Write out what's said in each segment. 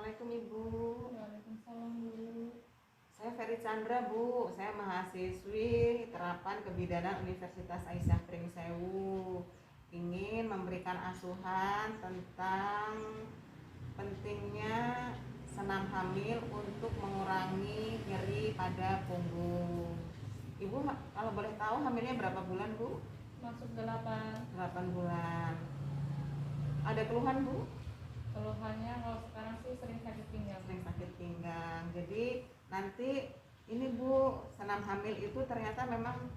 Assalamualaikum Ibu. Waalaikumsalam Bu. Saya Ferry Chandra Bu. Saya mahasiswi terapan kebidanan Universitas Aisyah Pringsewu. Ingin memberikan asuhan tentang pentingnya senam hamil untuk mengurangi nyeri pada punggung. Ibu kalau boleh tahu hamilnya berapa bulan Bu? Masuk 8. 8 bulan. Ada keluhan Bu? Keluhannya kalau sekarang sih sering sakit pinggang. Sering sakit pinggang. Jadi nanti ini Bu, senam hamil itu ternyata memang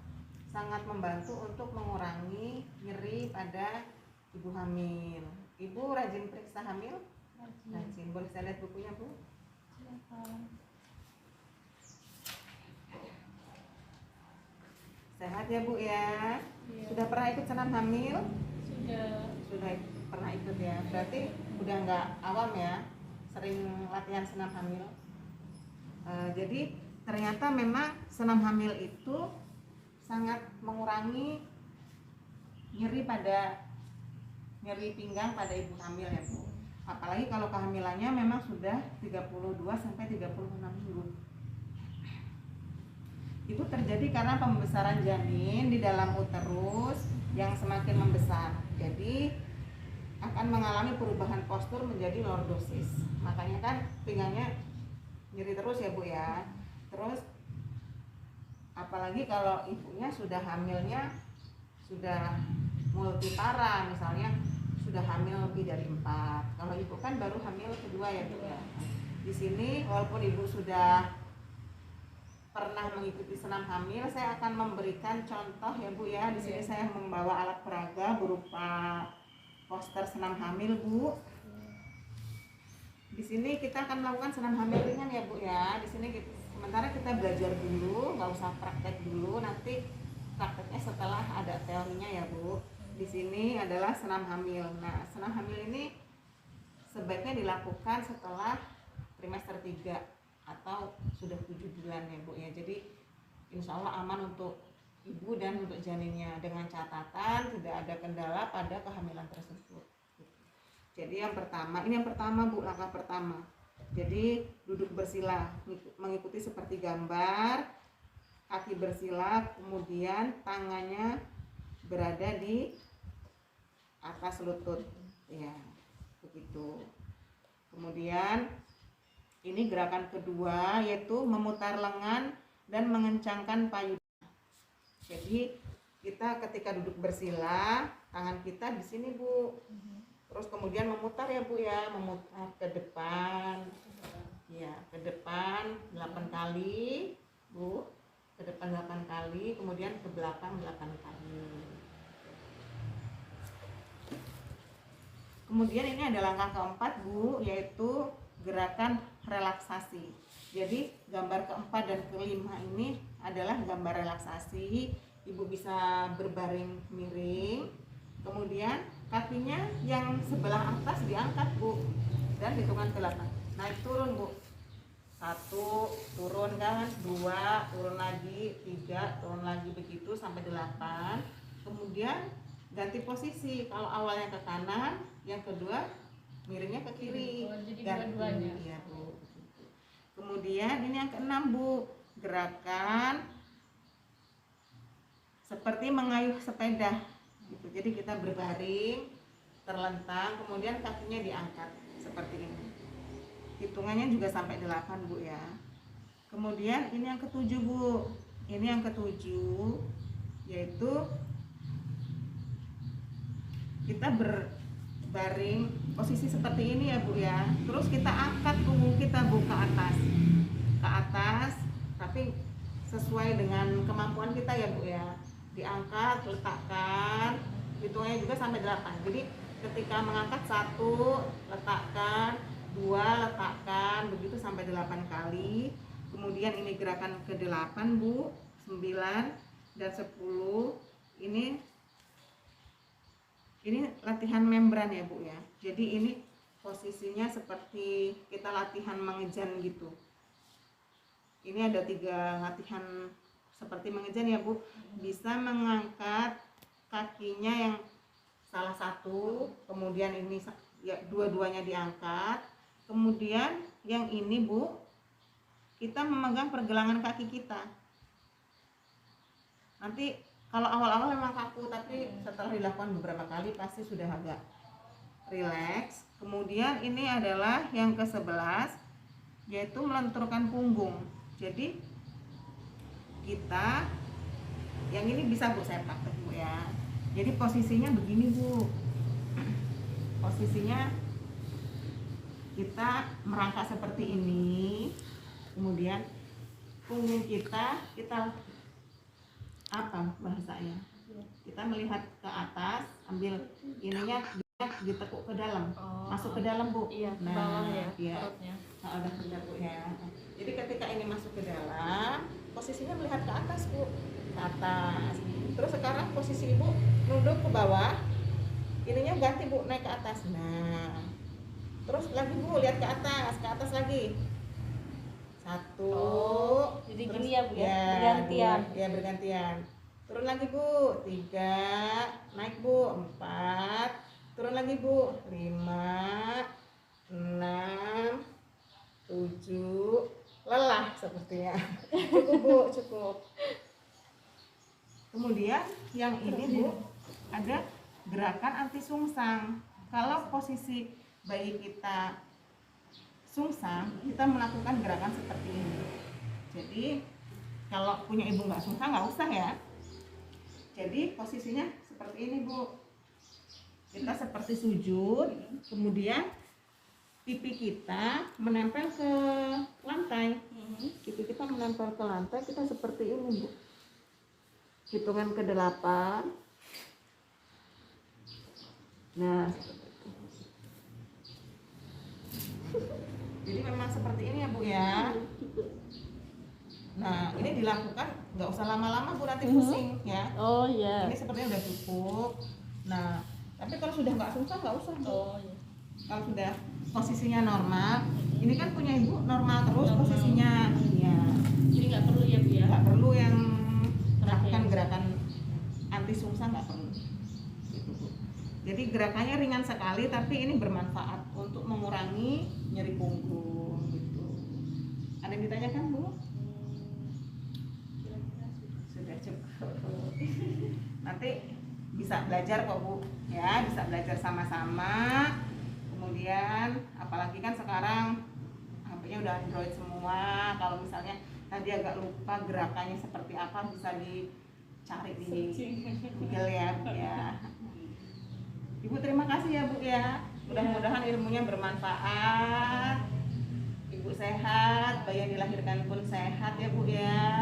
sangat membantu untuk mengurangi nyeri pada ibu hamil. Ibu rajin periksa hamil? Rajin. Boleh saya lihat bukunya Bu? Silakan. Sehat ya Bu ya? Iya. Sudah pernah ikut senam hamil? Sudah. Pernah ikut ya? Berarti udah nggak awam ya? Sering latihan senam hamil? Jadi ternyata memang senam hamil itu sangat mengurangi nyeri pinggang pada ibu hamil ya Bu. Apalagi kalau kehamilannya memang sudah 32 sampai 36 minggu. Itu terjadi karena pembesaran janin di dalam uterus yang semakin membesar. Jadi akan mengalami perubahan postur menjadi lordosis. Makanya kan pinggangnya nyeri terus ya Bu ya. Terus apalagi kalau ibunya sudah hamilnya sudah multipara, misalnya sudah hamil lebih dari 4. Kalau ibu kan baru hamil kedua ya Bu ya. Di sini walaupun ibu sudah pernah mengikuti senam hamil, saya akan memberikan contoh ya Bu ya. Di sini saya membawa alat peraga berupa poster senam hamil Bu. Di sini kita akan melakukan senam hamil ringan ya Bu ya. Di sini sementara kita belajar dulu, nggak usah praktek dulu. Nanti prakteknya setelah ada teorinya ya Bu. Di sini adalah senam hamil. Nah, senam hamil ini sebaiknya dilakukan setelah trimester 3 atau sudah 7 bulan ya Bu ya. Jadi insya Allah aman untuk ibu dan untuk janinnya, dengan catatan tidak ada kendala pada kehamilan tersebut. Jadi yang pertama Bu, langkah pertama. Jadi duduk bersila, mengikuti seperti gambar, kaki bersila, kemudian tangannya berada di atas lutut, ya, begitu. Kemudian ini gerakan kedua yaitu memutar lengan dan mengencangkan payudara. Jadi kita ketika duduk bersila, tangan kita di sini Bu. Terus kemudian memutar ya Bu ya, memutar ke depan. Ya, ke depan 8 kali, Bu. Ke depan 8 kali, kemudian ke belakang 8 kali. Kemudian ini ada langkah keempat Bu, yaitu gerakan relaksasi. Jadi gambar keempat dan kelima ini adalah gambar relaksasi. Ibu bisa berbaring miring, kemudian kakinya yang sebelah atas diangkat Bu, dan hitungan ke 8. Naik turun Bu, 1 turun kan, 2 turun lagi, 3 turun lagi, begitu sampai 8. Kemudian ganti posisi, kalau awalnya ke kanan, yang kedua miringnya ke kiri. Jadi dua-duanya ya Bu. Kemudian ini yang keenam Bu, gerakan seperti mengayuh sepeda gitu. Jadi kita berbaring, terlentang, kemudian kakinya diangkat seperti ini. Hitungannya juga sampai 8 Bu ya. Kemudian ini yang ketujuh Bu. Ini yang ketujuh, yaitu kita berbaring posisi seperti ini ya Bu ya. Terus kita angkat punggung kita Bu ke atas. Ke atas, tapi sesuai dengan kemampuan kita ya Bu ya. Diangkat, letakkan, hitungnya juga sampai 8. Jadi ketika mengangkat 1, letakkan, 2, letakkan, begitu sampai 8 kali. Kemudian ini gerakan ke-8 Bu, 9 dan 10. Ini latihan membran ya Bu ya. Jadi ini posisinya seperti kita latihan mengejan gitu. Ini ada 3 latihan seperti mengejan ya Bu. Bisa mengangkat kakinya yang salah satu, kemudian ini ya dua-duanya diangkat, Kemudian yang ini Bu, kita memegang pergelangan kaki kita. Nanti kalau awal-awal memang kaku, tapi setelah dilakukan beberapa kali pasti sudah agak rileks. Kemudian ini adalah yang ke-11, yaitu melenturkan punggung. Jadi kita yang ini bisa Bu saya praktek Bu ya. Jadi posisinya begini Bu. Posisinya kita merangkak seperti ini. Kemudian punggung kita apa bahasanya? Kita melihat ke atas, ambil ininya ditekuk ke dalam, masuk ke dalam Bu. Iya, ke Nah, bawah ya, ya. perutnya. Ada benar Bu ya. Jadi ketika ini masuk ke dalam, posisinya melihat ke atas Bu, ke atas. Terus sekarang posisi Ibu nunduk ke bawah, ininya ganti Bu, naik ke atas. Nah, terus lagi Bu, lihat ke atas lagi. Satu. Jadi terus, gini ya Bu ya, bergantian. Ya bergantian. Turun lagi Bu, 3, naik Bu, 4, turun lagi Bu, 5, 6, 7, lelah sepertinya. Cukup Bu, cukup. Kemudian yang ini Bu, ada gerakan anti sungsang. Kalau posisi bayi kita sungsang, kita melakukan gerakan seperti ini. Jadi kalau punya ibu nggak sungsang nggak usah ya. Jadi posisinya seperti ini Bu. Kita seperti sujud, kemudian pipi kita menempel ke lantai. Pipi kita menempel ke lantai, kita seperti ini Bu. Hitungan ke-8. Nah, jadi memang seperti ini ya Bu ya. Nah, ini dilakukan nggak usah lama-lama Bu, nanti pusing ya. Oh iya. Ini sepertinya udah cukup. Nah, tapi kalau sudah nggak susah nggak usah Bu. Oh iya. Kalau sudah posisinya normal, ini kan punya ibu normal terus Normal. posisinya, ya. Jadi nggak perlu ya Bu ya. Nggak perlu yang melakukan gerakan anti sungsang, nggak perlu. Gitu, Bu. Jadi gerakannya ringan sekali, tapi ini bermanfaat untuk mengurangi nyeri punggung. Gitu. Ada yang ditanyakan Bu? Sudah cukup. Nanti bisa belajar kok Bu, ya bisa belajar sama-sama. Kemudian apalagi kan sekarang HP-nya udah Android semua. Kalau misalnya tadi agak lupa gerakannya seperti apa, bisa dicari di Google ya Bu ya. Ibu terima kasih ya Bu ya. Mudah-mudahan ilmunya bermanfaat. Ibu sehat, bayi yang dilahirkan pun sehat ya Bu ya.